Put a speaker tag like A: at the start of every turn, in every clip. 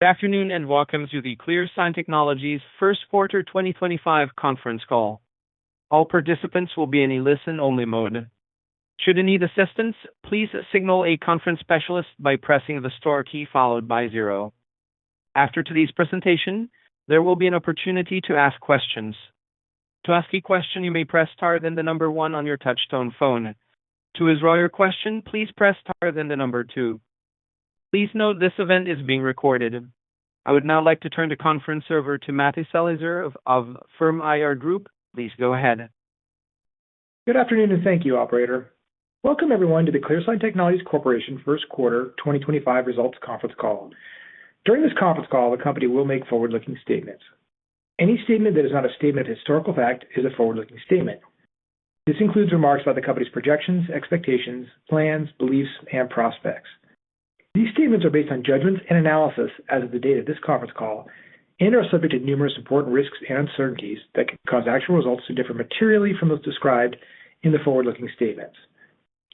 A: Good afternoon and welcome to the ClearSign Technologies First Quarter 2025 conference call. All participants will be in a listen-only mode. Should you need assistance, please signal a conference specialist by pressing the star key followed by 0. After today's presentation, there will be an opportunity to ask questions. To ask a question, you may press star then the number 1 on your touch-tone phone. To withdraw your question, please press star then the number 2. Please note this event is being recorded. I would now like to turn the conference over to Matthew Selizer of Firm IR Group. Please go ahead.
B: Good afternoon and thank you, Operator. Welcome everyone to the ClearSign Technologies Corporation First Quarter 2025 Results Conference Call. During this conference call, the company will make forward-looking statements. Any statement that is not a statement of historical fact is a forward-looking statement. This includes remarks about the company's projections, expectations, plans, beliefs, and prospects. These statements are based on judgments and analysis as of the date of this conference call and are subject to numerous important risks and uncertainties that can cause actual results to differ materially from those described in the forward-looking statements.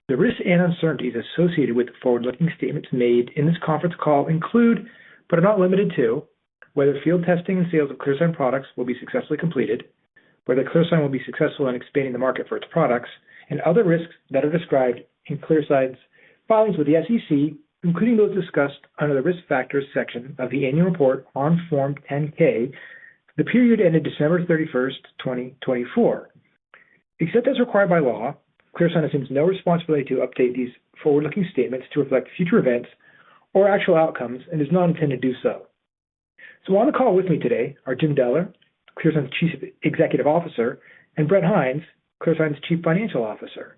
B: The risks and uncertainties associated with the forward-looking statements made in this conference call include, but are not limited to, whether field testing and sales of ClearSign products will be successfully completed, whether ClearSign will be successful in expanding the market for its products, and other risks that are described in ClearSign's filings with the SEC, including those discussed under the Risk Factors section of the annual report on Form 10-K, the period ended December 31st, 2024. Except as required by law, ClearSign assumes no responsibility to update these forward-looking statements to reflect future events or actual outcomes and does not intend to do so. So on the call with me today are Jim Deller, ClearSign's Chief Executive Officer, and Brent Hinds, ClearSign's Chief Financial Officer.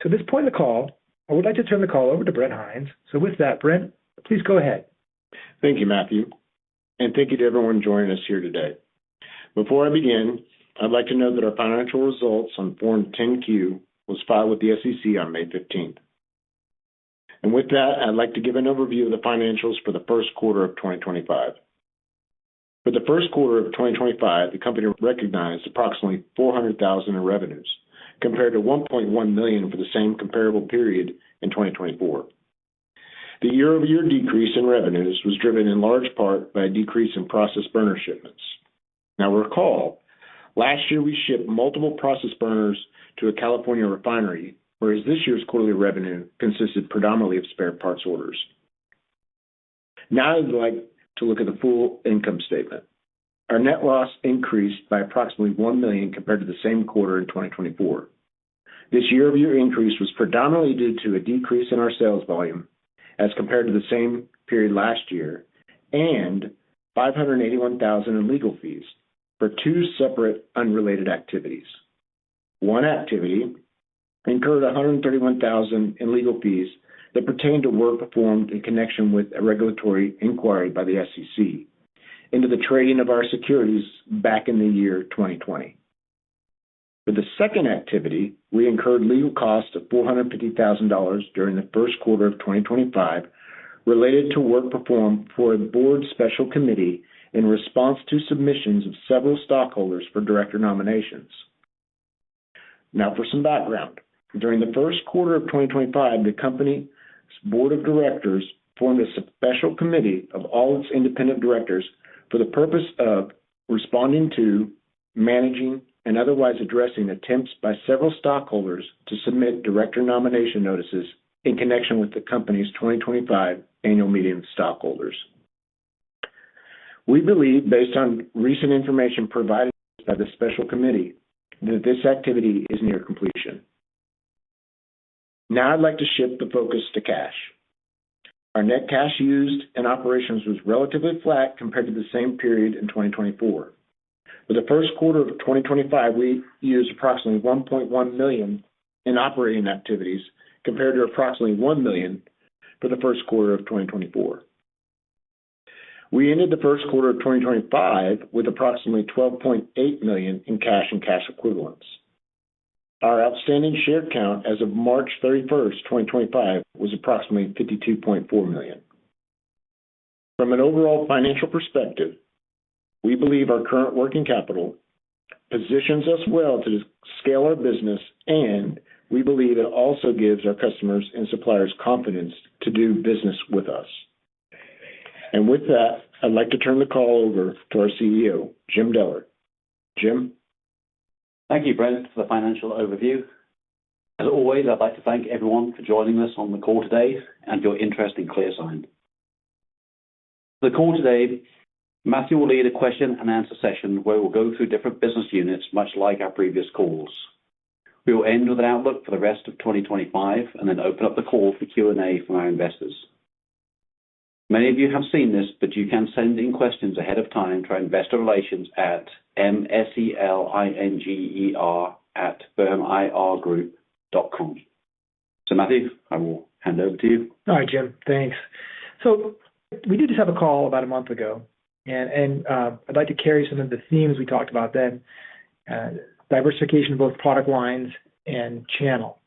B: So at this point in the call, I would like to turn the call over to Brent Hinds. So with that, Brent, please go ahead.
C: Thank you, Matthew. And thank you to everyone joining us here today. Before I begin, I'd like to note that our financial results on Form 10-Q was filed with the SEC on May 15th. And with that, I'd like to give an overview of the financials for the first quarter of 2025. For the first quarter of 2025, the company recognized approximately $400,000 in revenues, compared to $1.1 million for the same comparable period in 2024. The year-over-year decrease in revenues was driven in large part by a decrease in process burner shipments. Now recall, last year we shipped multiple process burners to a California refinery, whereas this year's quarterly revenue consisted predominantly of spare parts orders. Now I'd like to look at the full income statement. Our net loss increased by approximately $1 million compared to the same quarter in 2024. This year-over-year increase was predominantly due to a decrease in our sales volume as compared to the same period last year and $581,000 in legal fees for two separate unrelated activities. One activity incurred $131,000 in legal fees that pertained to work performed in connection with a regulatory inquiry by the SEC into the trading of our securities back in the year 2020. For the second activity, we incurred legal costs of $450,000 during the first quarter of 2025 related to work performed for a board special committee in response to submissions of several stockholders for director nominations. Now for some background. During the first quarter of 2025, the company's board of directors formed a special committee of all its independent directors for the purpose of responding to, managing, and otherwise addressing attempts by several stockholders to submit director nomination notices in connection with the company's 2025 annual meeting of stockholders. We believe, based on recent information provided by the special committee, that this activity is near completion. Now I'd like to shift the focus to cash. Our net cash used in operations was relatively flat compared to the same period in 2024. For the first quarter of 2025, we used approximately $1.1 million in operating activities compared to approximately $1 million for the first quarter of 2024. We ended the first quarter of 2025 with approximately $12.8 million in cash and cash equivalents. Our outstanding share count as of March 31st, 2025 was approximately 52.4 million. From an overall financial perspective, we believe our current working capital positions us well to scale our business, and we believe it also gives our customers and suppliers confidence to do business with us. And with that, I'd like to turn the call over to our CEO, Jim Deller. Jim?
D: Thank you, Brent, for the financial overview. As always, I'd like to thank everyone for joining us on the call today and your interest in ClearSign. For the call today, Matthew will lead a question and answer session where we'll go through different business units, much like our previous calls. We will end with an outlook for the rest of 2025 and then open up the call for Q&A from our investors. Many of you have seen this, but you can send in questions ahead of time to our investor relations at mselinger@bermirgroup.com. So Matthew, I will hand over to you.
B: All right, Jim, thanks. So we did just have a call about a month ago, and I'd like to carry some of the themes we talked about then, diversification of both product lines and channel.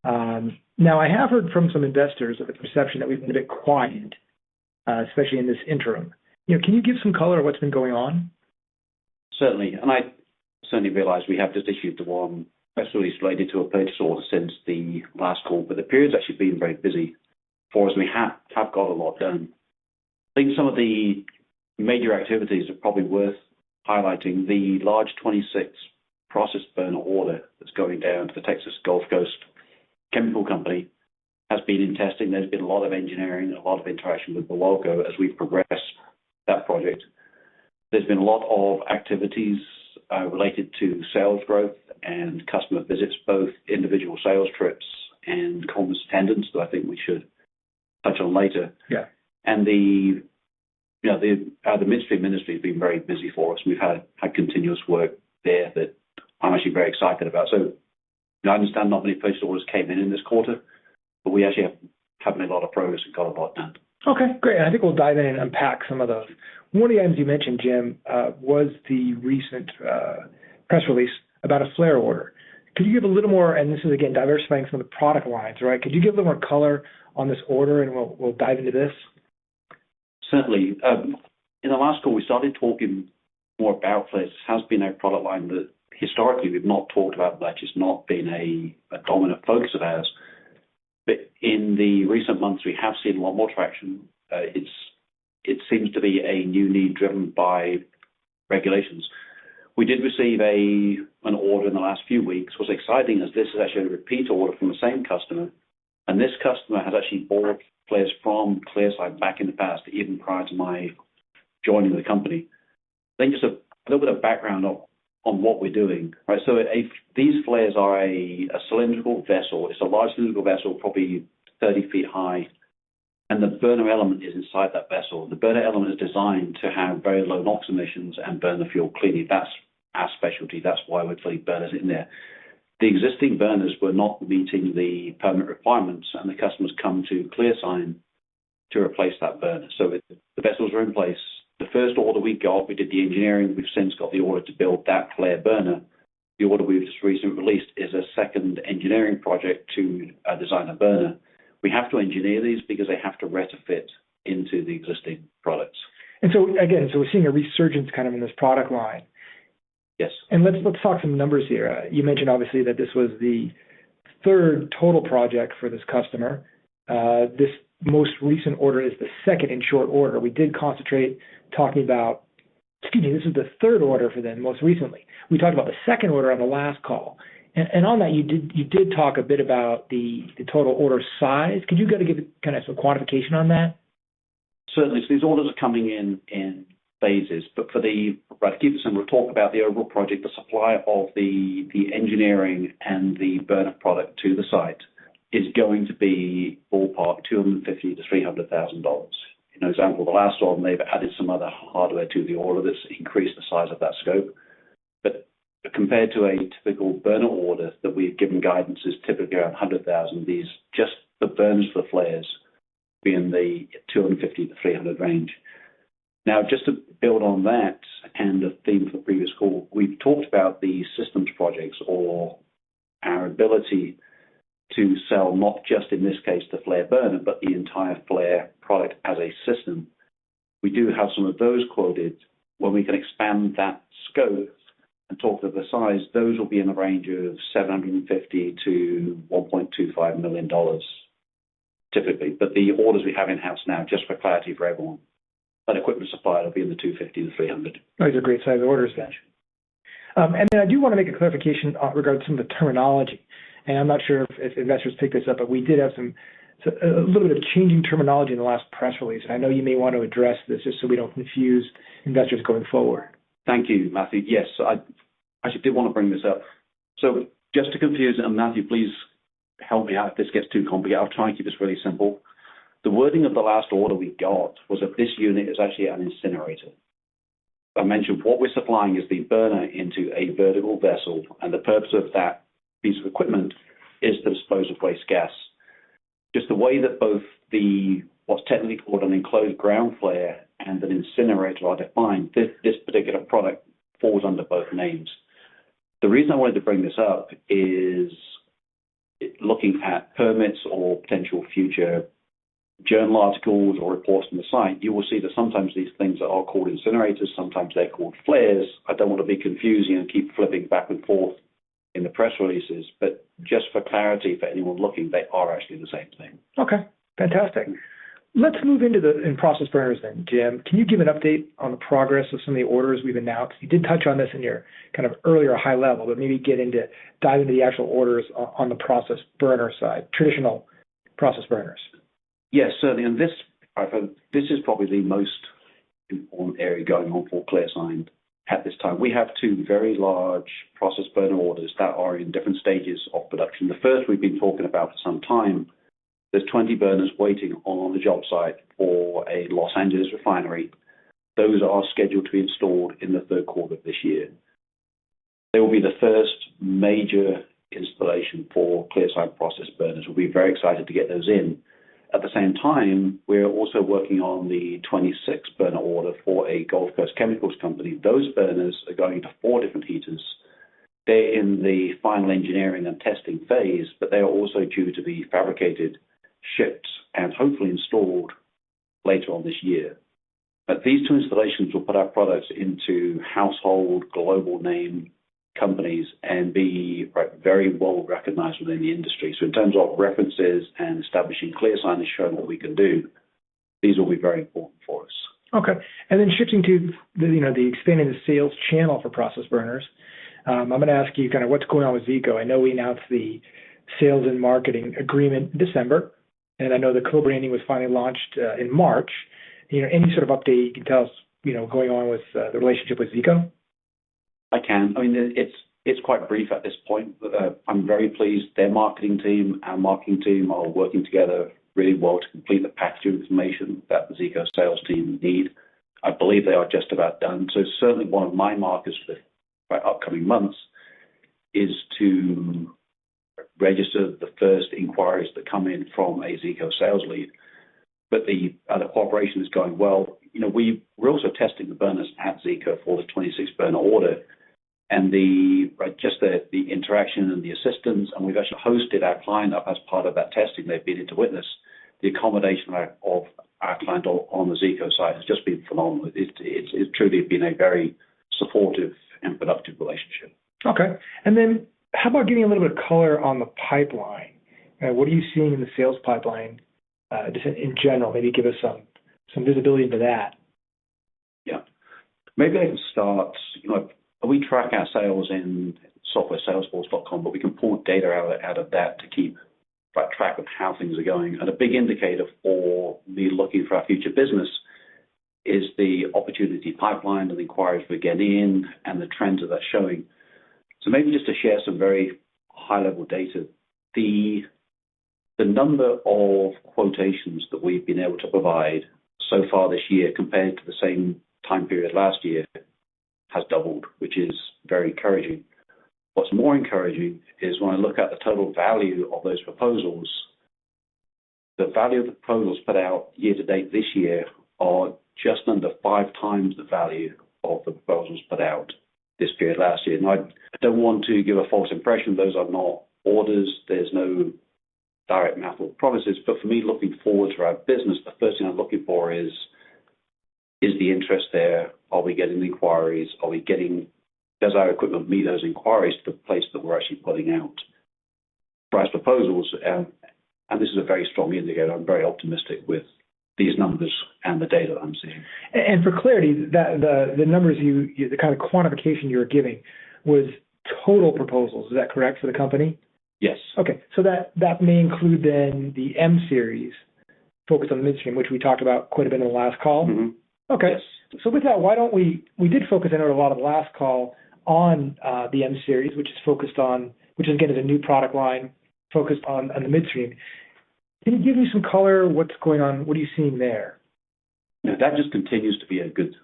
B: Now, I have heard from some investors of the perception that we've been a bit quiet, especially in this interim. Can you give some color of what's been going on?
D: Certainly, and I certainly realize we have just issued the one press release related to a purchase order since the last call, but the period's actually been very busy for us. We have got a lot done. I think some of the major activities are probably worth highlighting. The large 26 process burner order that's going down to the Texas Gulf Coast chemical company has been in testing. There's been a lot of engineering, a lot of interaction with the logo as we progress that project. There's been a lot of activities related to sales growth and customer visits, both individual sales trips and conference attendance that I think we should touch on later.
B: Yeah.
D: And the Midstream industry has been very busy for us. We've had continuous work there that I'm actually very excited about. So I understand not many purchase orders came in this quarter, but we actually have made a lot of progress and got a lot done.
B: Okay, great. And I think we'll dive in and unpack some of those. One of the items you mentioned, Jim, was the recent press release about a FLIR order. Could you give a little more, and this is, again, diversifying some of the product lines, right? Could you give a little more color on this order, and we'll dive into this?
D: Certainly. In the last call, we started talking more about FLIR. This has been a product line that historically we've not talked about much. It's not been a dominant focus of ours. But in the recent months, we have seen a lot more traction. It seems to be a new need driven by regulations. We did receive an order in the last few weeks. What's exciting is this is actually a repeat order from the same customer, and this customer has actually bought FLIRs from ClearSign back in the past, even prior to my joining the company. Then just a little bit of background on what we're doing, right? So these FLIRs are a cylindrical vessel. It's a large cylindrical vessel, probably 30 feet high, and the burner element is inside that vessel. The burner element is designed to have very low NOx emissions and burn the fuel cleanly. That's our specialty. That's why we're putting burners in there. The existing burners were not meeting the permit requirements, and the customers come to ClearSign to replace that burner. So the vessels are in place. The first order we got, we did the engineering. We've since got the order to build that FLIR burner. The order we've just recently released is a second engineering project to design a burner. We have to engineer these because they have to retrofit into the existing products.
B: And so, again, we're seeing a resurgence kind of in this product line.
D: Yes.
B: And let's talk some numbers here. You mentioned, obviously, that this was the third total project for this customer. This most recent order is the second in short order. We did concentrate talking about, this is the third order for them most recently. We talked about the second order on the last call. And on that, you did talk a bit about the total order size. Could you give kind of some quantification on that?
D: Certainly. So these orders are coming in phases, but to keep it simple, we'll talk about the overall project. The supply of the engineering and the burner product to the site is going to be ballpark $250,000 to $300,000. In example, the last one, they've added some other hardware to the order that's increased the size of that scope. But compared to a typical burner order that we've given guidance is typically around $100,000, these just the burners for the FLIRs be in the $250,000 to $300,000 range. Now, just to build on that and the theme for the previous call, we've talked about the systems projects or our ability to sell not just in this case the FLIR burner, but the entire FLIR product as a system. We do have some of those quoted. When we can expand that scope and talk to the size, those will be in the range of $750,000 to $1.25 million typically. But the orders we have in-house now, just for clarity for everyone, an equipment supplier will be in the 250 to 300.
B: Those are great size orders then. And then I do want to make a clarification regarding some of the terminology. And I'm not sure if investors pick this up, but we did have a little bit of changing terminology in the last press release. And I know you may want to address this just so we don't confuse investors going forward.
D: Thank you, Matthew. Yes, I actually did want to bring this up. So just to confuse it, and Matthew, please help me out if this gets too complicated. I'll try and keep this really simple. The wording of the last order we got was that this unit is actually an incinerator. I mentioned what we're supplying is the burner into a vertical vessel, and the purpose of that piece of equipment is to dispose of waste gas. Just the way that both what's technically called an enclosed ground flare and an incinerator are defined, this particular product falls under both names. The reason I wanted to bring this up is looking at permits or potential future journal articles or reports from the site, you will see that sometimes these things are called incinerators, sometimes they're called flares. I don't want to be confusing and keep flipping back and forth in the press releases, but just for clarity for anyone looking, they are actually the same thing.
B: Okay, fantastic. Let's move into the in-process burners then, Jim. Can you give an update on the progress of some of the orders we've announced? You did touch on this in your kind of earlier high level, but maybe dive into the actual orders on the process burner side, traditional process burners.
D: Yes, certainly. And this is probably the most important area going on for ClearSign at this time. We have two very large process burner orders that are in different stages of production. The first we've been talking about for some time. There's 20 burners waiting on the job site for a Los Angeles refinery. Those are scheduled to be installed in the third quarter of this year. They will be the first major installation for ClearSign process burners. We'll be very excited to get those in. At the same time, we're also working on the 26 burner order for a Gulf Coast chemicals company. Those burners are going to 4 different heaters. They're in the final engineering and testing phase, but they are also due to be fabricated, shipped, and hopefully installed later on this year. But these two installations will put our products into household, global name companies and be very well recognized within the industry. So in terms of references and establishing ClearSign and showing what we can do, these will be very important for us.
B: Okay. And then shifting to the expanding the sales channel for process burners, I'm going to ask you kind of what's going on with Zico. I know we announced the sales and marketing agreement in December, and I know the co-branding was finally launched in March. Any sort of update you can tell us, going on with the relationship with Zico?
D: I can. I mean, it's quite brief at this point, but I'm very pleased. Their marketing team and marketing team are working together really well to complete the package of information that the Zico sales team need. I believe they are just about done. So certainly one of my markers for the upcoming months is to register the first inquiries that come in from a Zico sales lead. But the cooperation is going well. We're also testing the burners at Zico for the 26 burner order. And the interaction and the assistance, and we've actually hosted our client up as part of that testing. They've been in to witness the accommodation of our client on the Zico side has just been phenomenal. It's truly been a very supportive and productive relationship.
B: Okay. And then how about getting a little bit of color on the pipeline? What are you seeing in the sales pipeline just in general? Maybe give us some visibility into that.
D: Yeah. Maybe I can start, we track our sales in softwaresalesforce.com, but we can pull data out of that to keep track of how things are going. And a big indicator for me looking for our future business is the opportunity pipeline and the inquiries we're getting in and the trends that that's showing. So maybe just to share some very high-level data, the number of quotations that we've been able to provide so far this year compared to the same time period last year has doubled, which is very encouraging. What's more encouraging is when I look at the total value of those proposals, the value of the proposals put out year to date this year are just under 5 times the value of the proposals put out this period last year. And I don't want to give a false impression. Those are not orders. There's no direct math or promises. But for me, looking forward to our business, the first thing I'm looking for is the interest there? Are we getting the inquiries? Does our equipment meet those inquiries to the place that we're actually putting out price proposals? And this is a very strong indicator. I'm very optimistic with these numbers and the data I'm seeing.
B: And for clarity, that the numbers the kind of quantification you were giving was total proposals. Is that correct for the company?
D: Yes.
B: Okay, so that may include then the M series focused on the midstream, which we talked about quite a bit in the last call.
D: Mm-hmm.
B: Okay.
D: Yes.
B: So with that, why don't we did focus, I know, a lot of the last call on the M series, which is again is a new product line focused on the midstream. Can you give me some color? What's going on? What are you seeing there?
D: That just continues to be a good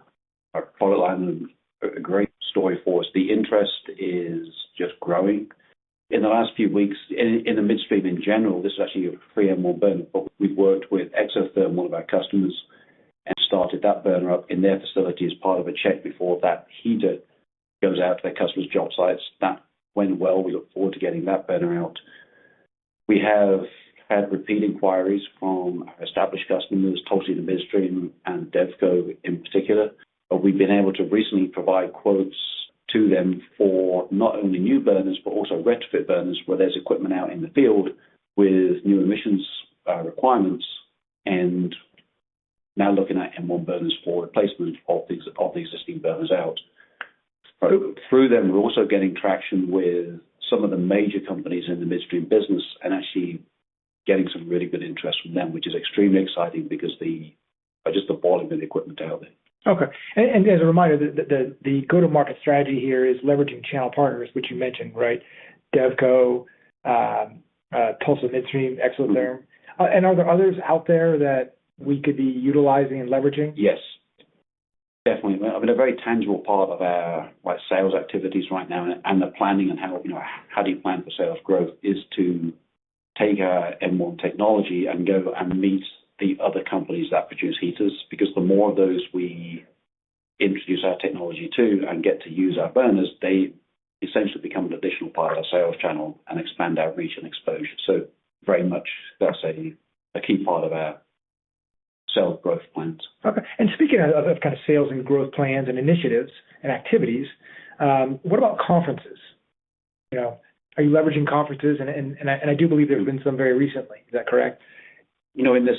D: product line and a great story for us. The interest is just growing. In the last few weeks, in the midstream in general, this is actually a free M1 burner, but we've worked with Exotherm, one of our customers, and started that burner up in their facility as part of a check before that heater goes out to their customers' job sites. That went well. We look forward to getting that burner out. We have had repeat inquiries from our established customers, Tulsi the Midstream and Devco in particular. But we've been able to recently provide quotes to them for not only new burners, but also retrofit burners where there's equipment out in the field with new emissions requirements, and now looking at M1 burners for replacement of the existing burners out. Through them, we're also getting traction with some of the major companies in the midstream business and actually getting some really good interest from them, which is extremely exciting because just the volume of the equipment out there.
B: Okay. And as a reminder, the go-to-market strategy here is leveraging channel partners, which you mentioned, right? Devco, Tulsa Midstream, Exotherm. And are there others out there that we could be utilizing and leveraging?
D: Yes, definitely. I mean, a very tangible part of our sales activities right now and the planning and how do you plan for sales growth is to take our M1 technology and go and meet the other companies that produce heaters, because the more of those we introduce our technology to and get to use our burners, they essentially become an additional part of our sales channel and expand our reach and exposure. So very much that's a key part of our sales growth plans. Okay.
B: And speaking of kind of sales and growth plans and initiatives and activities, what about conferences? Are you leveraging conferences? And I do believe there have been some very recently. Is that correct?
D: In this,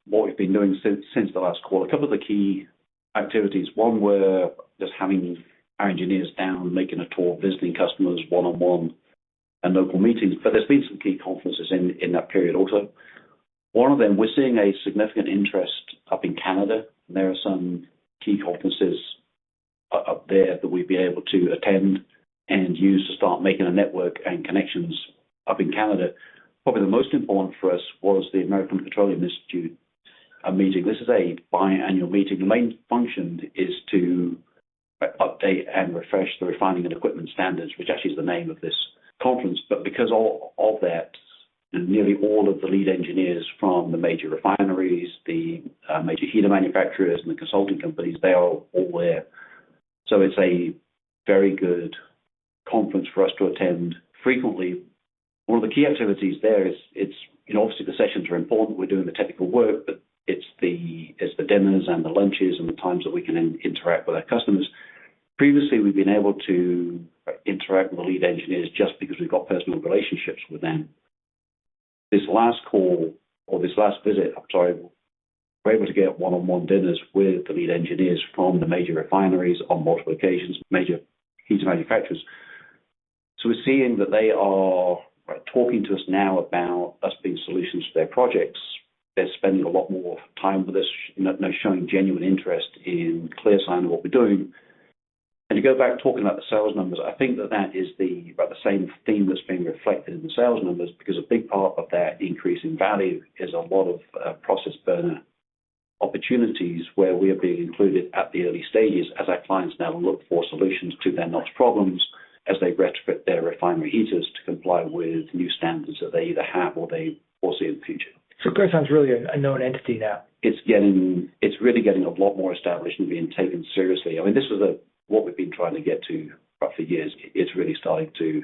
D: what we've been doing since the last call, a couple of the key activities. One were just having our engineers down, making a tour, visiting customers one-on-one and local meetings. But there's been some key conferences in that period also. One of them, we're seeing a significant interest up in Canada. There are some key conferences up there that we've been able to attend and use to start making a network and connections up in Canada. Probably the most important for us was the American Petroleum Institute meeting. This is a biannual meeting. The main function is to update and refresh the refining and equipment standards, which actually is the name of this conference. But because of that, nearly all of the lead engineers from the major refineries, the major heater manufacturers, and the consulting companies, they are all there. So it's a very good conference for us to attend frequently. One of the key activities there is obviously the sessions are important. We're doing the technical work, but it's the dinners and the lunches and the times that we can interact with our customers. Previously, we've been able to interact with the lead engineers just because we've got personal relationships with them. This last visit, we're able to get one-on-one dinners with the lead engineers from the major refineries on multiple occasions, major heater manufacturers. So we're seeing that they are talking to us now about us being solutions to their projects. They're spending a lot more time with us, showing genuine interest in ClearSign and what we're doing. And to go back talking about the sales numbers, I think that is the same theme that's being reflected in the sales numbers, because a big part of that increase in value is a lot of process burner opportunities where we are being included at the early stages as our clients now look for solutions to their NOx problems as they retrofit their refinery heaters to comply with new standards that they either have or they foresee in the future.
B: So ClearSign's really a known entity now.
D: It's really getting a lot more established and being taken seriously. I mean, this is what we've been trying to get to for years. It's really starting to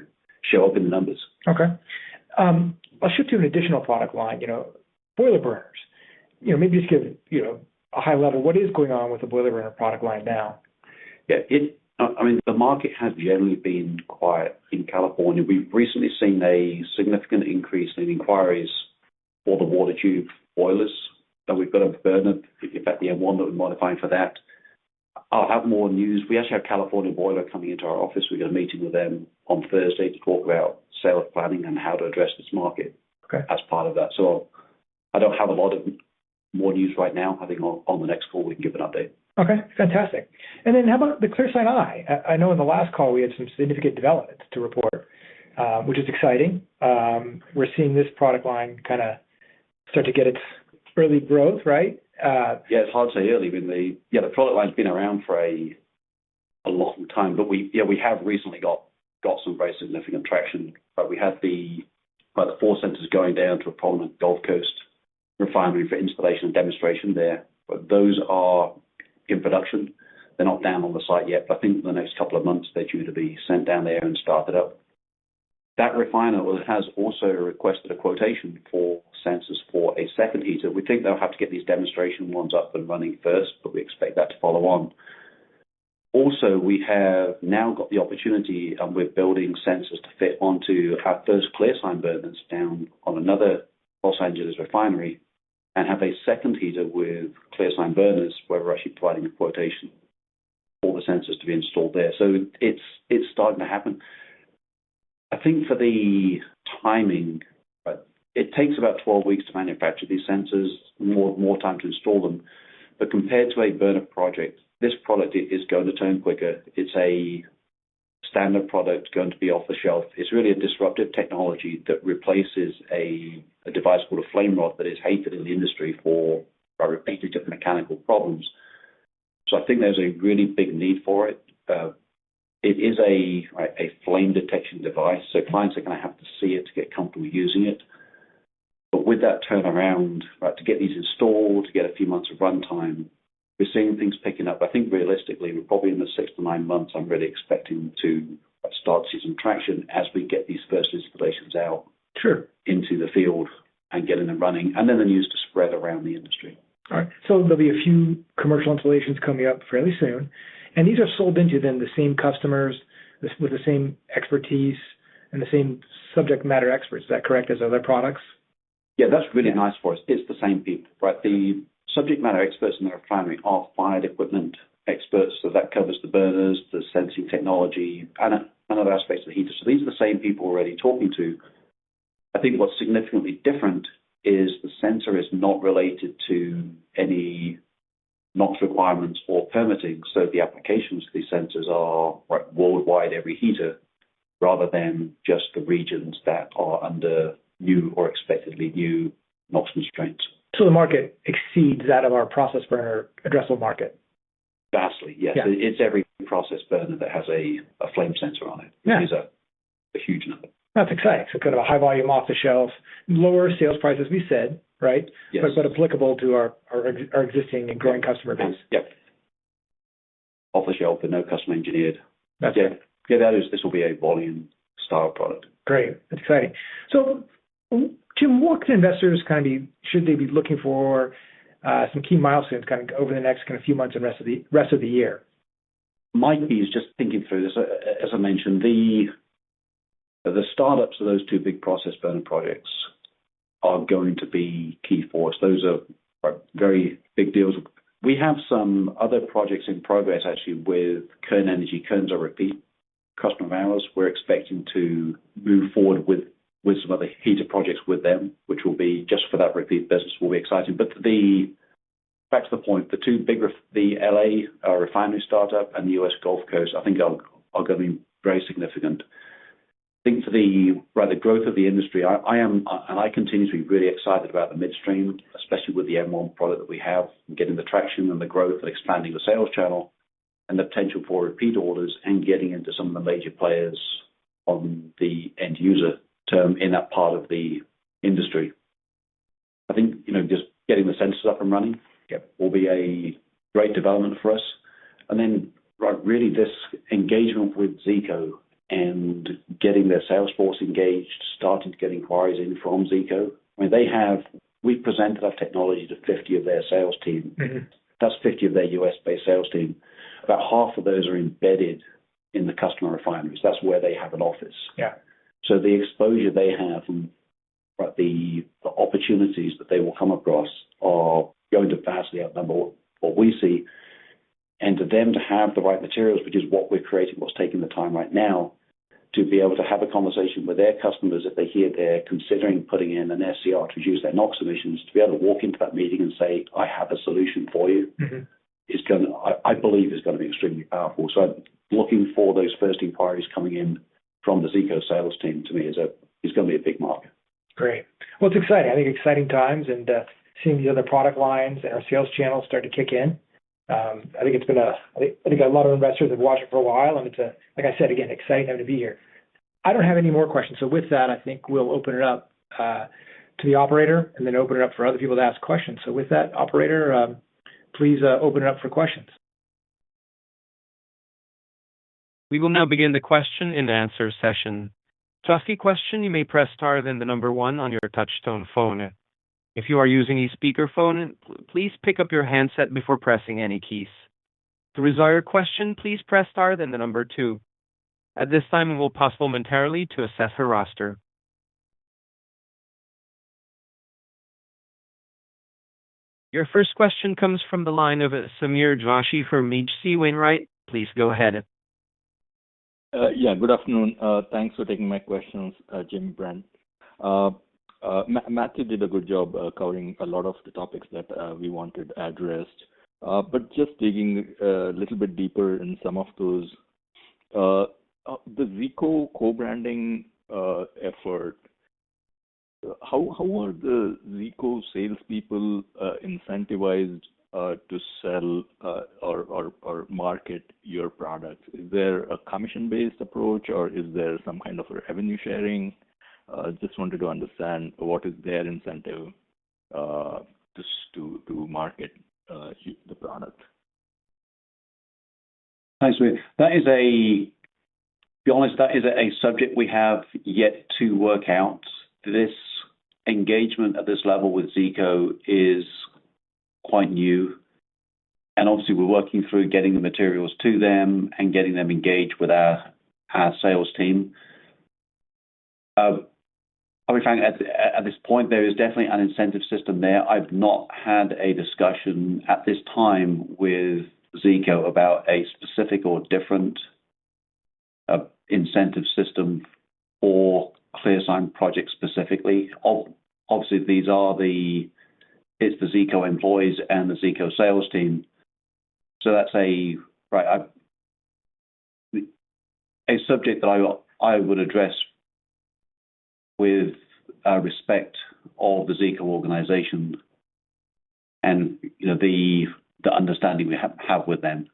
D: show up in the numbers.
B: Okay. I'll shift to an additional product line, boiler burners. Maybe just give, a high level, what is going on with the boiler burner product line now?
D: Yeah, the market has generally been quiet in California. We've recently seen a significant increase in inquiries for the water tube boilers. we've got a burner, in fact, the M1 that we're modifying for that. I'll have more news. We actually have California Boiler coming into our office. We've got a meeting with them on Thursday to talk about sales planning and how to address this market as part of that. So I don't have a lot of more news right now. I think on the next call we can give an update.
B: Okay, fantastic. And then how about the ClearSign Eye? I know in the last call we had some significant developments to report, which is exciting. We're seeing this product line kind of start to get its early growth, right?
D: Yeah, it's hard to say early. I mean, the product line's been around for a long time, but we have recently got some very significant traction. But we had the 4 sensors going down to a prominent Gulf Coast refinery for installation and demonstration there. But those are in production. They're not down on the site yet, but I think in the next couple of months they're due to be sent down there and started up. That refiner has also requested a quotation for sensors for a second heater. We think they'll have to get these demonstration ones up and running first, but we expect that to follow on. Also, we have now got the opportunity, and we're building sensors to fit onto our first ClearSign burners down on another Los Angeles refinery, and have a second heater with ClearSign burners where we're actually providing a quotation for the sensors to be installed there. So it's starting to happen. I think for the timing, it takes about 12 weeks to manufacture these sensors, more time to install them. But compared to a burner project, this product is going to turn quicker. It's a standard product going to be off the shelf. It's really a disruptive technology that replaces a device called a flame rod that is hated in the industry for repeated mechanical problems. So I think there's a really big need for it. It is a flame detection device, so clients are going to have to see it to get comfortable using it. But with that turnaround, to get these installed, to get a few months of runtime, we're seeing things picking up. I think realistically, we're probably in the 6 to 9 months. I'm really expecting to start to see some traction as we get these first installations out into the field and getting them running, and then the news to spread around the industry.
B: All right. So there'll be a few commercial installations coming up fairly soon. And these are sold into then the same customers with the same expertise and the same subject matter experts. Is that correct as other products?
D: Yeah, that's really nice for us. It's the same people, right? The subject matter experts in the refinery are fired equipment experts. So that covers the burners, the sensing technology, and other aspects of the heater. So these are the same people we're already talking to. I think what's significantly different is the sensor is not related to any NOx requirements or permitting. So the applications for these sensors are worldwide, every heater, rather than just the regions that are under new or expectedly new NOx constraints.
B: So the market exceeds that of our process burner addressable market?
D: Vastly, yes. Yeah. It's every process burner that has a flame sensor on it.
B: Yeah.
D: It is a huge number.
B: That's exciting. So kind of a high volume off the shelf, lower sales price, as we said, right?
D: Yes.
B: But applicable to our existing and growing customer base.
D: Yep. Off the shelf and no custom engineered.
B: That's right.
D: Yeah, this will be a volume style product.
B: Great. That's exciting. So, Jim, what can investors should they be looking for some key milestones over the next few months and rest of the year?
D: My key is just thinking through this. As I mentioned, the startups of those 2 big process burner projects are going to be key for us. Those are very big deals. We have some other projects in progress actually with Kern Energy. Kern's a repeat customer of ours. We're expecting to move forward with some other heater projects with them, which will be just for that repeat business will be exciting. But back to the point, the 2 big, the LA refinery startup and the US Gulf Coast, I think are going to be very significant. I think for the growth of the industry, I continue to be really excited about the midstream, especially with the M1 product that we have, and getting the traction and the growth and expanding the sales channel and the potential for repeat orders and getting into some of the major players on the end user term in that part of the industry. I think, just getting the sensors up and running will be a great development for us. And then, really this engagement with Zico and getting their sales force engaged, starting to get inquiries in from Zico. I mean, we've presented our technology to 50 of their sales team. Mm-hmm. That's 50 of their US-based sales team. About half of those are embedded in the customer refineries. That's where they have an office.
B: Yeah.
D: So the exposure they have and the opportunities that they will come across are going to vastly outnumber what we see. And to them to have the right materials, which is what we're creating, what's taking the time right now, to be able to have a conversation with their customers if they hear they're considering putting in an SCR to reduce their NOx emissions, to be able to walk into that meeting and say, I have a solution for you, is going to, I believe, is going to be extremely powerful. So I'm looking for those first inquiries coming in from the Zico sales team. To me, is going to be a big market.
B: Great. Well, it's exciting. I think exciting times, and seeing these other product lines and our sales channels start to kick in. I think it's been I think a lot of investors have watched it for a while, and it's like I said, again, exciting time to be here. I don't have any more questions. So with that, I think we'll open it up to the operator and then open it up for other people to ask questions. So with that, operator, please open it up for questions.
A: We will now begin the question and answer session. To ask a question, you may press star then the number 1 on your touchtone phone. If you are using a speakerphone, please pick up your handset before pressing any keys. To resolve your question, please press star then the number 2. At this time, we will pause momentarily to assess her roster. Your first question comes from the line of Samir Joshi from H.C. Wainwright. Please go ahead.
E: Yeah, good afternoon. Thanks for taking my questions, Jim, Brent. Matthew did a good job covering a lot of the topics that we wanted addressed. But just digging a little bit deeper in some of those, the Zico co-branding effort, how are the Zico salespeople incentivized to sell or market your products? Is there a commission-based approach, or is there some kind of a revenue sharing? Just wanted to understand what is their incentive to market the product.
D: Thanks, Samir. To be honest, that is a subject we have yet to work out. This engagement at this level with Zico is quite new. And obviously, we're working through getting the materials to them and getting them engaged with our sales team. I'll be frank, at this point, there is definitely an incentive system there. I've not had a discussion at this time with Zico about a specific or different incentive system for ClearSign projects specifically. Obviously, it's the Zico employees and the Zico sales team. So that's a subject that I would address with respect of the Zico organization and the understanding we have with them.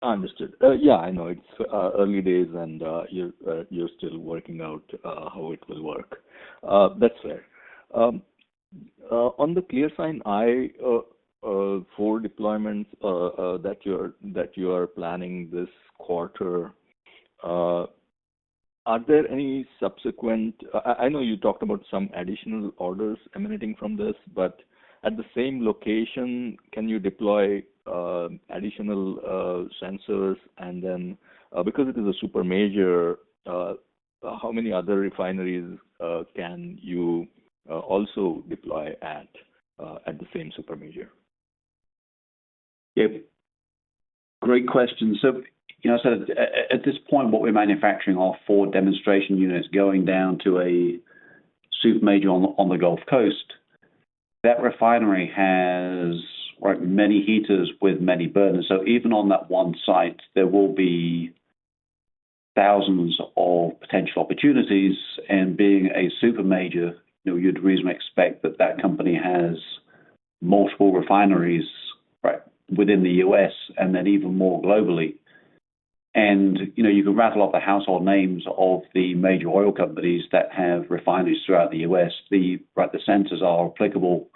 E: Understood. Yeah, I know it's early days, and you're still working out how it will work. That's fair. On the ClearSign Eye 4 deployments that you are planning this quarter, are there any subsequent? I know you talked about some additional orders emanating from this, but at the same location, can you deploy additional sensors? And then, because it is a super major, how many other refineries can you also deploy at the same super major?
D: Yeah, great question. So, so at this point, what we're manufacturing are 4 demonstration units going down to a super major on the Gulf Coast. That refinery has many heaters with many burners. So even on that one site, there will be thousands of potential opportunities. And being a super major, you'd reasonably expect that company has multiple refineries within the US and then even more globally. And, you can rattle off the household names of the major oil companies that have refineries throughout the US. The sensors are applicable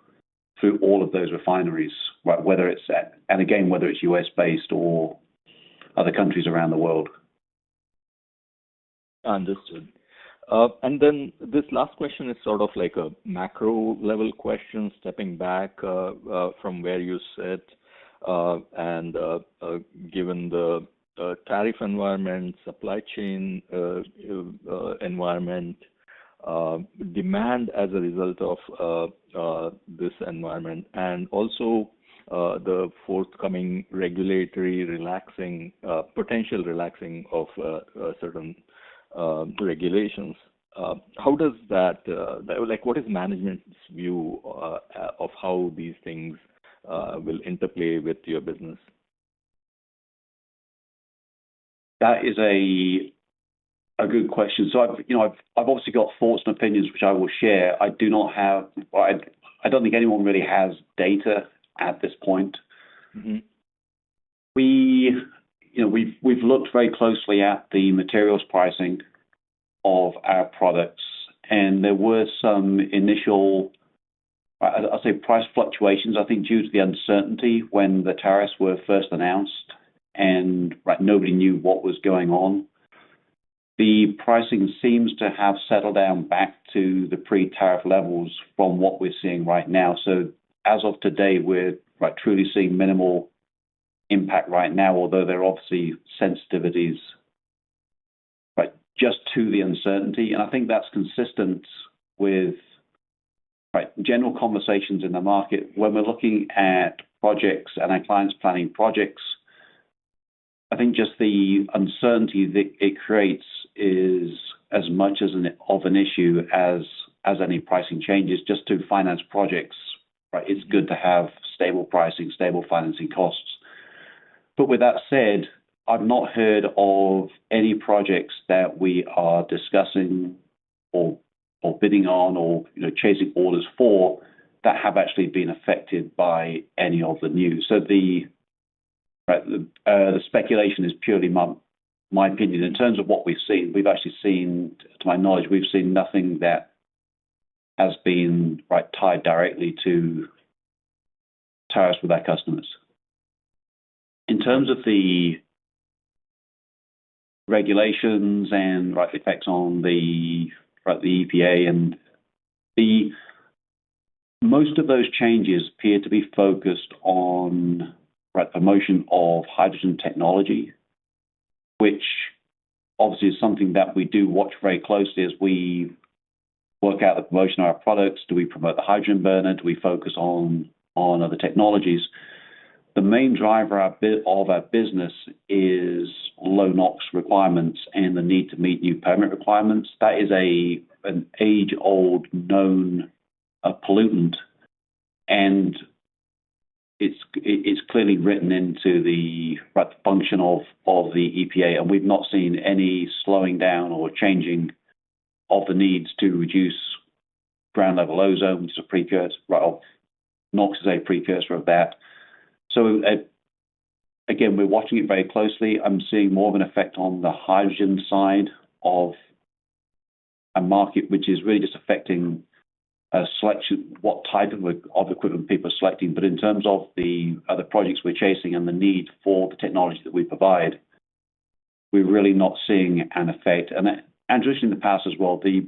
D: through all of those refineries, whether it's US-based or other countries around the world.
E: Understood. And then this last question is sort of like a macro level question, stepping back from where you sit, and given the tariff environment, supply chain environment, demand as a result of this environment, and also the forthcoming regulatory potential relaxing of certain regulations. How does that, what is management's view of how these things will interplay with your business?
D: That is a good question. So I've obviously got thoughts and opinions which I will share. I do not have. I don't think anyone really has data at this point.
E: Mm-hmm.
D: We've looked very closely at the materials pricing of our products, and there were some initial, I'll say, price fluctuations. I think due to the uncertainty when the tariffs were first announced, and nobody knew what was going on. The pricing seems to have settled down back to the pre-tariff levels from what we're seeing right now. So as of today, we're truly seeing minimal impact right now, although there are obviously sensitivities just to the uncertainty. And I think that's consistent with general conversations in the market. When we're looking at projects and our clients planning projects, I think just the uncertainty that it creates is as much as of an issue as any pricing changes. Just to finance projects, it's good to have stable pricing, stable financing costs. But with that said, I've not heard of any projects that we are discussing or bidding on or chasing orders for that have actually been affected by any of the news. So the speculation is purely my opinion. In terms of what we've seen, to my knowledge, we've seen nothing that has been tied directly to tariffs with our customers. In terms of the regulations and the effects on the EPA, and most of those changes appear to be focused on promotion of hydrogen technology, which obviously is something that we do watch very closely as we work out the promotion of our products. Do we promote the hydrogen burner? Do we focus on other technologies? The main driver of our business is low NOx requirements and the need to meet new permit requirements. That is an age-old known pollutant, and it's clearly written into the function of the EPA, and we've not seen any slowing down or changing of the needs to reduce ground level ozone, which is a precursor. NOx is a precursor of that. So again, we're watching it very closely. I'm seeing more of an effect on the hydrogen side of a market, which is really just affecting selection, what type of equipment people are selecting. But in terms of the other projects we're chasing and the need for the technology that we provide, we're really not seeing an effect. And traditionally in the past as well, the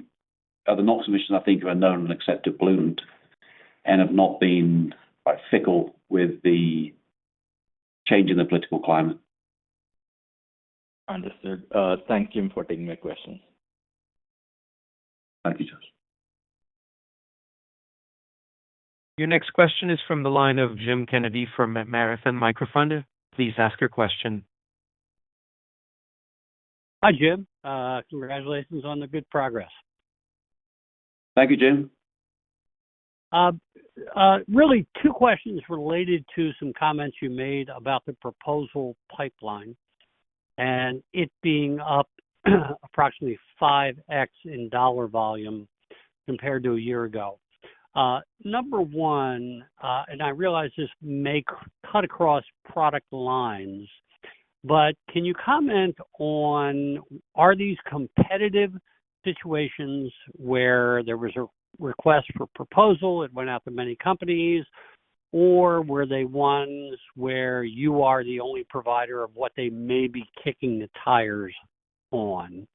D: NOx emissions, I think, are a known and accepted pollutant and have not been fickle with the change in the political climate.
E: Understood. Thank you for taking my questions.
D: Thank you, Josh.
A: Your next question is from the line of Jim Kennedy from Marathon Microfinder. Please ask your question.
F: Hi, Jim. Congratulations on the good progress.
D: Thank you, Jim.
F: Really, two questions related to some comments you made about the proposal pipeline and it being up approximately 5x in dollar volume compared to a year ago. Number one, and I realize this may cut across product lines, but can you comment on, are these competitive situations where there was a request for proposal, it went out to many companies, or were they ones where you are the only provider of what they may be kicking the tires on?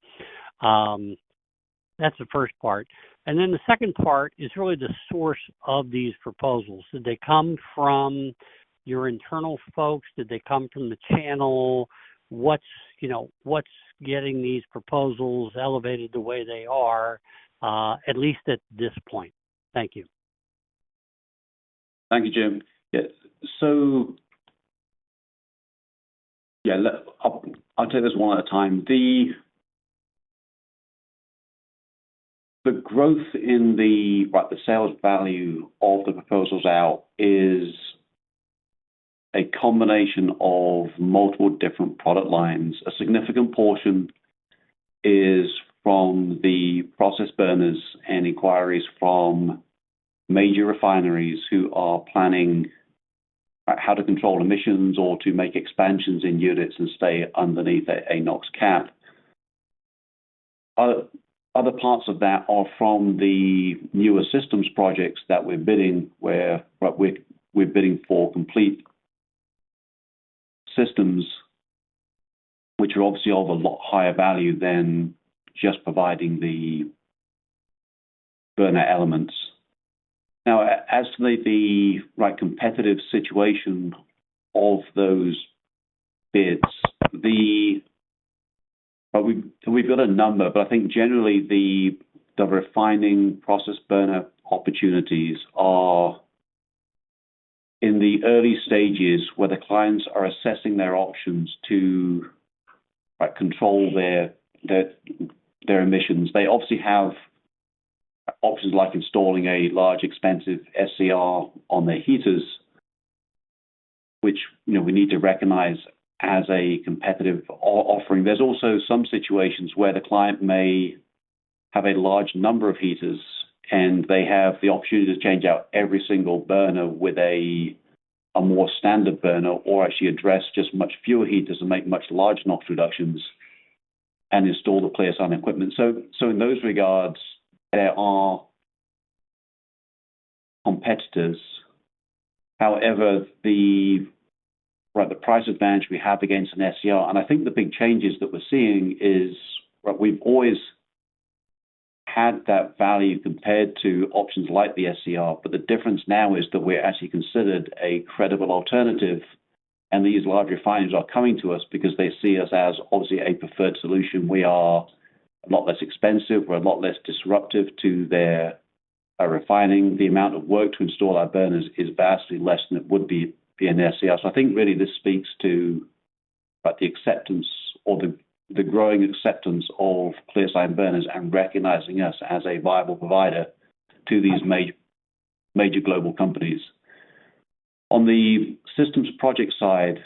F: That's the first part. And then the second part is really the source of these proposals. Did they come from your internal folks? Did they come from the channel? What's getting these proposals elevated the way they are? at least at this point? Thank you.
D: Thank you, Jim. Yeah. So, yeah, I'll take this one at a time. The growth in the sales value of the proposals out is a combination of multiple different product lines. A significant portion is from the process burners and inquiries from major refineries who are planning how to control emissions or to make expansions in units and stay underneath a NOx cap. Other parts of that are from the newer systems projects that we're bidding, where we're bidding for complete systems, which are obviously of a lot higher value than just providing the burner elements. Now, as to the competitive situation of those bids, we've got a number, but I think generally the refining process burner opportunities are in the early stages where the clients are assessing their options to control their emissions. They obviously have options like installing a large, expensive SCR on their heaters, which we need to recognize as a competitive offering. There's also some situations where the client may have a large number of heaters and they have the opportunity to change out every single burner with a more standard burner, or actually address just much fewer heaters and make much larger NOx reductions and install the ClearSign equipment. So in those regards, there are competitors. However, the price advantage we have against an SCR, and I think the big changes that we're seeing is we've always had that value compared to options like the SCR, but the difference now is that we're actually considered a credible alternative, and these large refineries are coming to us because they see us as obviously a preferred solution. We are a lot less expensive, we're a lot less disruptive to their refining. The amount of work to install our burners is vastly less than it would be an SCR. So I think really this speaks to the acceptance or the growing acceptance of ClearSign burners and recognizing us as a viable provider to these major global companies. On the systems project side,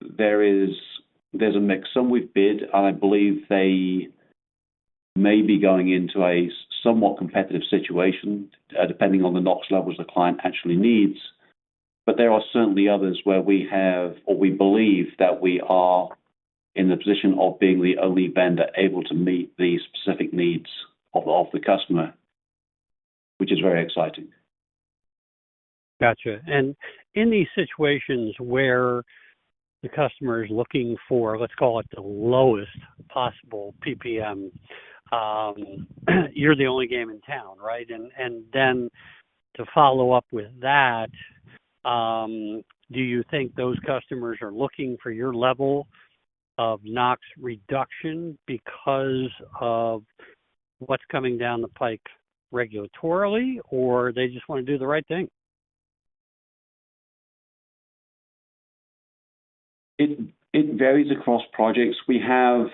D: there's a mix. Some we've bid, and I believe they may be going into a somewhat competitive situation, depending on the NOx levels the client actually needs. But there are certainly others where we have, or we believe that we are in the position of being the only vendor able to meet the specific needs of the customer, which is very exciting.
F: Gotcha. And in these situations where the customer is looking for, let's call it the lowest possible ppm, you're the only game in town, right? And then to follow up with that, do you think those customers are looking for your level of NOx reduction because of what's coming down the pike regulatorily, or they just want to do the right thing?
D: It varies across projects. We have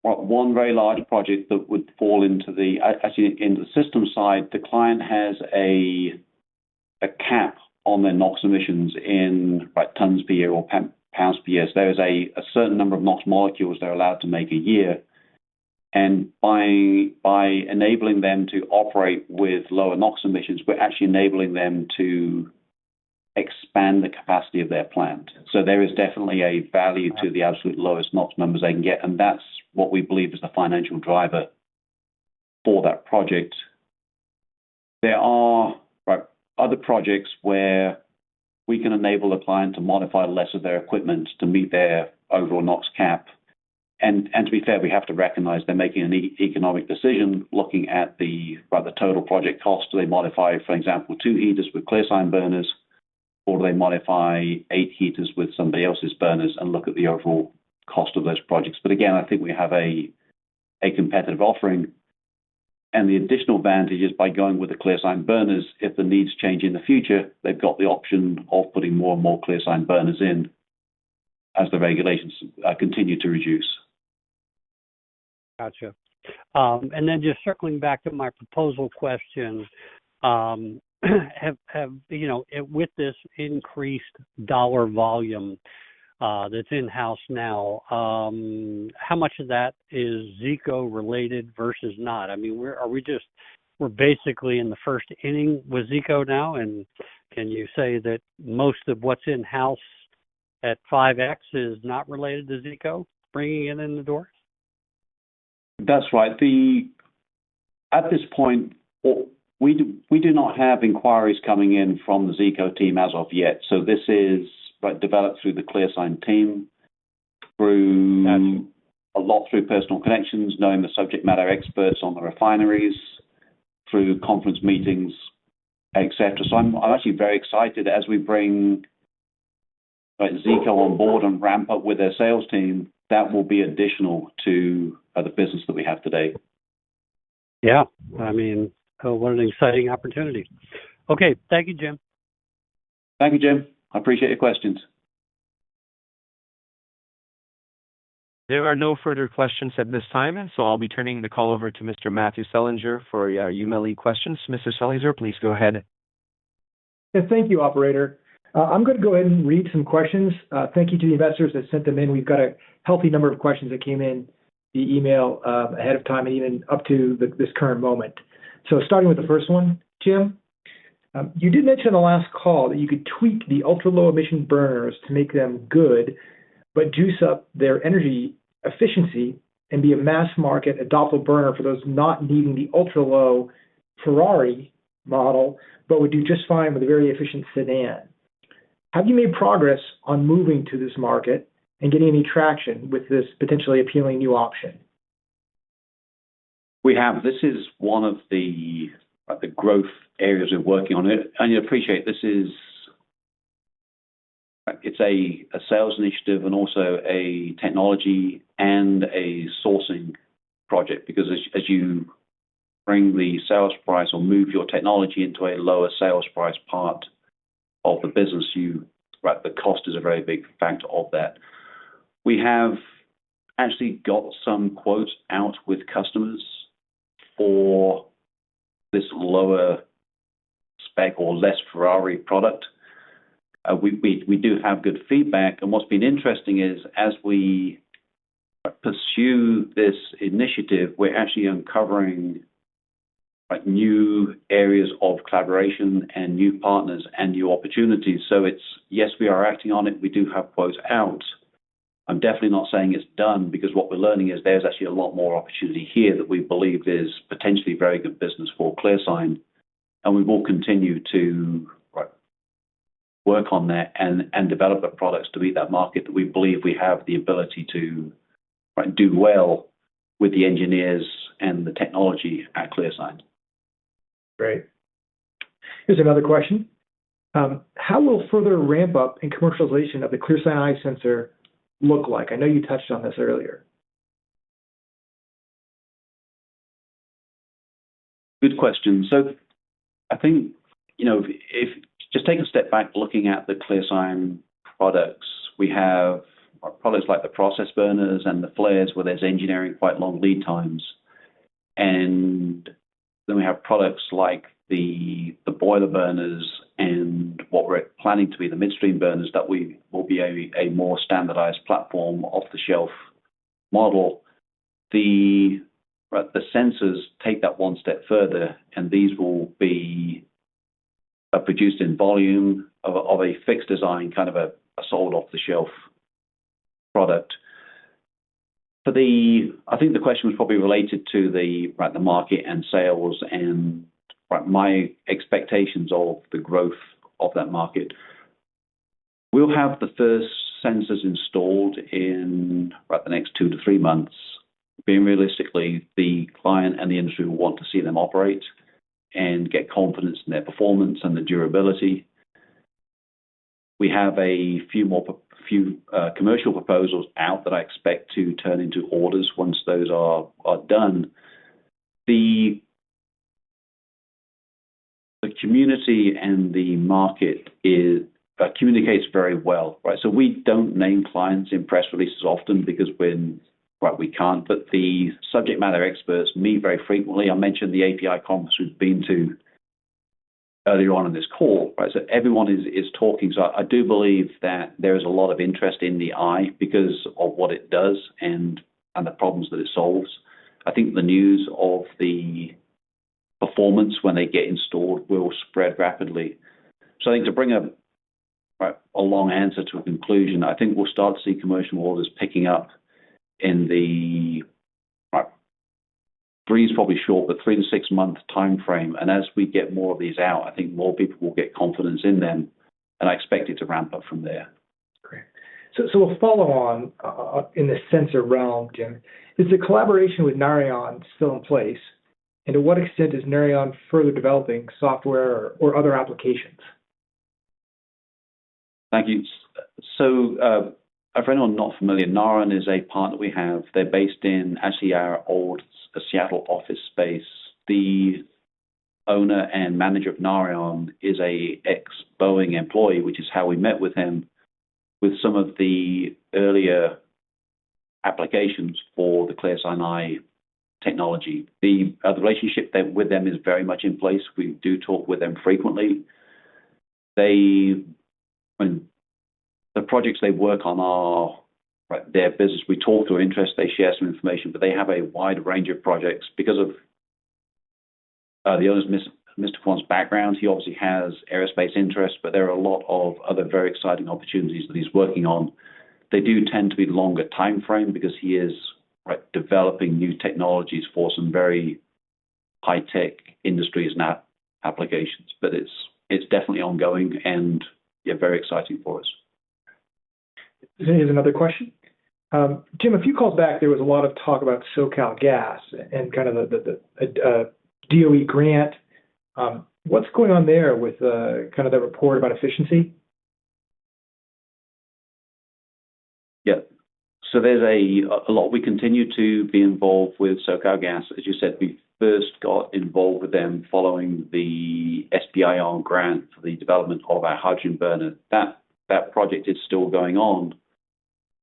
D: one very large project that would fall into actually in the system side, the client has a cap on their NOx emissions in tons per year or pounds per year. So there is a certain number of NOx molecules they're allowed to make a year. And by enabling them to operate with lower NOx emissions, we're actually enabling them to expand the capacity of their plant. So there is definitely a value to the absolute lowest NOx numbers they can get, and that's what we believe is the financial driver for that project. There are other projects where we can enable the client to modify less of their equipment to meet their overall NOx cap. And to be fair, we have to recognize they're making an economic decision looking at the total project cost. Do they modify, for example, 2 heaters with ClearSign burners, or do they modify 8 heaters with somebody else's burners and look at the overall cost of those projects? But again, I think we have a competitive offering. And the additional advantage is by going with the ClearSign burners, if the needs change in the future, they've got the option of putting more and more ClearSign burners in as the regulations continue to reduce.
F: Gotcha. And then just circling back to my proposal question, with this increased dollar volume that's in-house now, how much of that is Zico related versus not? I mean, we're basically in the first inning with Zico now, and can you say that most of what's in-house at 5X is not related to Zico, bringing it in the door?
D: That's right. At this point, we do not have inquiries coming in from the Zico team as of yet. So this is developed through the ClearSign team, through personal connections, knowing the subject matter experts on the refineries, through conference meetings, etc. So I'm actually very excited as we bring Zico on board and ramp up with their sales team. That will be additional to the business that we have today.
F: Yeah, I mean, what an exciting opportunity. Okay, thank you, Jim.
D: Thank you, Jim. I appreciate your questions.
A: There are no further questions at this time, so I'll be turning the call over to Mr. Matthew Selinger for your UMLE questions. Mr. Selinger, please go ahead.
B: Yeah, thank you, operator. I'm going to go ahead and read some questions. Thank you to the investors that sent them in. We've got a healthy number of questions that came in via email ahead of time and even up to this current moment. So starting with the first one, Jim, you did mention on the last call that you could tweak the ultra-low emission burners to make them good, but juice up their energy efficiency and be a mass market adoptable burner for those not needing the ultra-low Ferrari model, but would do just fine with a very efficient sedan. Have you made progress on moving to this market and getting any traction with this potentially appealing new option?
D: We have. This is one of the growth areas we're working on. It, and you appreciate this is it's a sales initiative and also a technology and a sourcing project, because as you bring the sales price or move your technology into a lower sales price part of the business, the cost is a very big factor of that. We have actually got some quotes out with customers for this lower spec or less Ferrari product. We do have good feedback, and what's been interesting is as we pursue this initiative, we're actually uncovering new areas of collaboration and new partners and new opportunities. So it's, yes, we are acting on it. We do have quotes out. I'm definitely not saying it's done, because what we're learning is there's actually a lot more opportunity here that we believe is potentially very good business for ClearSign, and we will continue to work on that and develop the products to meet that market that we believe we have the ability to do well with the engineers and the technology at ClearSign.
B: Great. Here's another question. How will further ramp up in commercialization of the ClearSign Eye sensor look like? I know you touched on this earlier.
D: Good question. So I think, if just take a step back looking at the ClearSign products, we have products like the process burners and the flares where there's engineering quite long lead times. And then we have products like the boiler burners and what we're planning to be the midstream burners that we will be a more standardized platform off-the-shelf model. The sensors take that one step further, and these will be produced in volume of a fixed design, kind of a sold off-the-shelf product. I think the question was probably related to the market and sales and my expectations of the growth of that market. We'll have the first sensors installed in the next 2 to 3 months. Being realistically, the client and the industry will want to see them operate and get confidence in their performance and the durability. We have a few commercial proposals out that I expect to turn into orders once those are done. The the community and the market communicates very well, right? So we don't name clients in press releases often because we can't, but the subject matter experts meet very frequently. I mentioned the API conference we've been to earlier on in this call, right? So everyone is talking. So I do believe that there is a lot of interest in the Eye because of what it does and the problems that it solves. I think the news of the performance when they get installed will spread rapidly. So I think to bring a long answer to a conclusion, I think we'll start to see commercial orders picking up in the three is probably short, but 3 to 6 month time frame. And as we get more of these out, I think more people will get confidence in them, and I expect it to ramp up from there.
B: Great. So we'll follow on in the sensor realm, Jim. Is the collaboration with Narion still in place? And to what extent is Narion further developing software or other applications?
D: Thank you. So, for anyone not familiar, Narion is a partner we have. They're based in actually our old Seattle office space. The owner and manager of Narion is a ex-Boeing employee, which is how we met with him with some of the earlier applications for the ClearSign Eye technology. The relationship with them is very much in place. We do talk with them frequently. The projects they work on are their business. We talk through interest, they share some information, but they have a wide range of projects because of the owner's Mr. Kwan's background. He obviously has aerospace interest, but there are a lot of other very exciting opportunities that he's working on. They do tend to be longer time frame because he is developing new technologies for some very high-tech industries and applications. But it's definitely ongoing and very exciting for us.
B: Here's another question. Jim, a few calls back, there was a lot of talk about SoCal Gas and kind of the DOE grant. What's going on there with kind of the report about efficiency?
D: Yeah. So there's a lot. We continue to be involved with SoCal Gas. As you said, we first got involved with them following the SBIR grant for the development of our hydrogen burner. That project is still going on.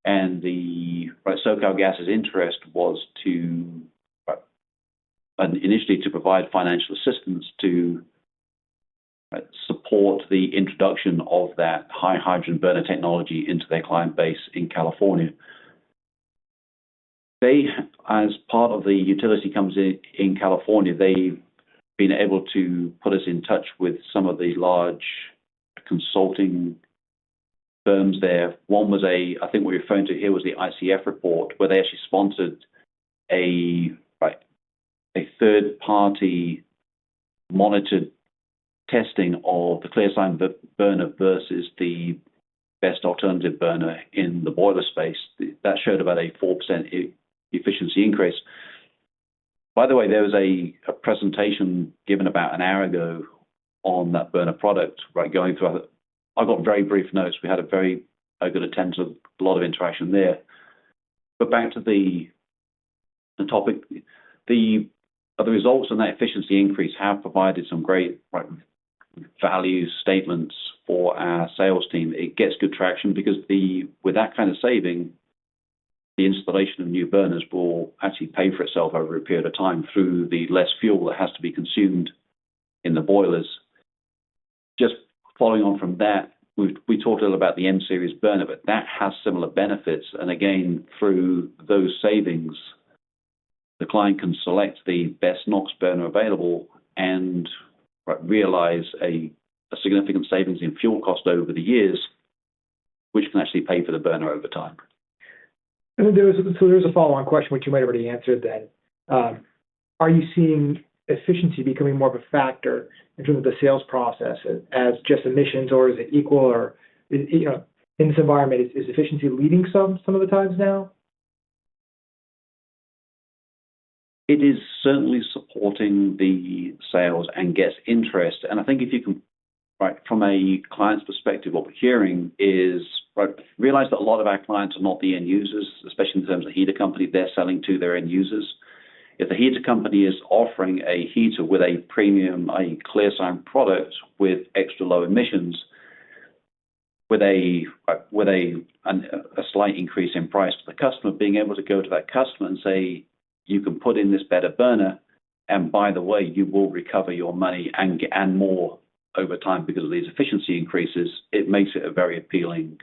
D: And the SoCal Gas's interest was to initially to provide financial assistance to support the introduction of that high hydrogen burner technology into their client base in California. They, as part of the utility comes in California, they've been able to put us in touch with some of the large consulting firms there. One was I think what you're referring to here was the ICF report, where they actually sponsored a third-party monitored testing of the ClearSign burner versus the best alternative burner in the boiler space. That showed about a 4% efficiency increase. By the way, there was a presentation given about an hour ago on that burner product, going through. I got very brief notes. We had a very good attendance, a lot of interaction there. But back to the topic, the results on that efficiency increase have provided some great value statements for our sales team. It gets good traction because with that kind of saving, the installation of new burners will actually pay for itself over a period of time through the less fuel that has to be consumed in the boilers. Just following on from that, we talked a little about the M-Series burner, but that has similar benefits. And again, through those savings, the client can select the best NOx burner available and realize a significant savings in fuel cost over the years, which can actually pay for the burner over time.
B: And there's a follow-on question, which you might have already answered then. Are you seeing efficiency becoming more of a factor in terms of the sales process as just emissions, or is it equal, or in this environment, is efficiency leading some of the times now?
D: It is certainly supporting the sales and gets interest. And I think if you can, from a client's perspective, what we're hearing is, realize that a lot of our clients are not the end users, especially in terms of heater company, they're selling to their end users. If the heater company is offering a heater with a premium, a ClearSign product with extra low emissions, with a slight increase in price to the customer, being able to go to that customer and say, you can put in this better burner, and by the way, you will recover your money and more over time because of these efficiency increases, it makes it a very appealing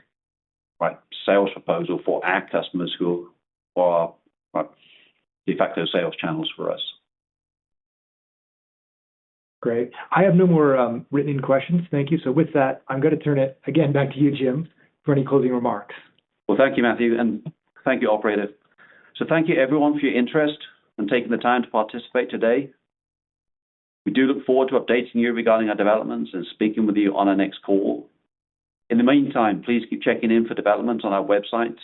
D: sales proposal for our customers who are de facto sales channels for us.
B: Great. I have no more written questions. Thank you. So with that, I'm going to turn it again back to you, Jim, for any closing remarks.
D: Well, thank you, Matthew, and thank you, operator. So thank you, everyone, for your interest and taking the time to participate today. We do look forward to updating you regarding our developments and speaking with you on our next call. In the meantime, please keep checking in for developments on our website,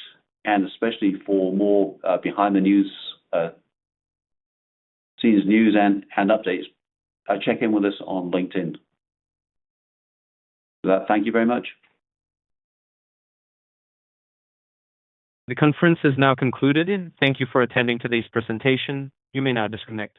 D: and especially for more behind the scenes news and updates. Check in with us on LinkedIn. For that, thank you very much.
A: The conference is now concluded. Thank you for attending today's presentation. You may now disconnect.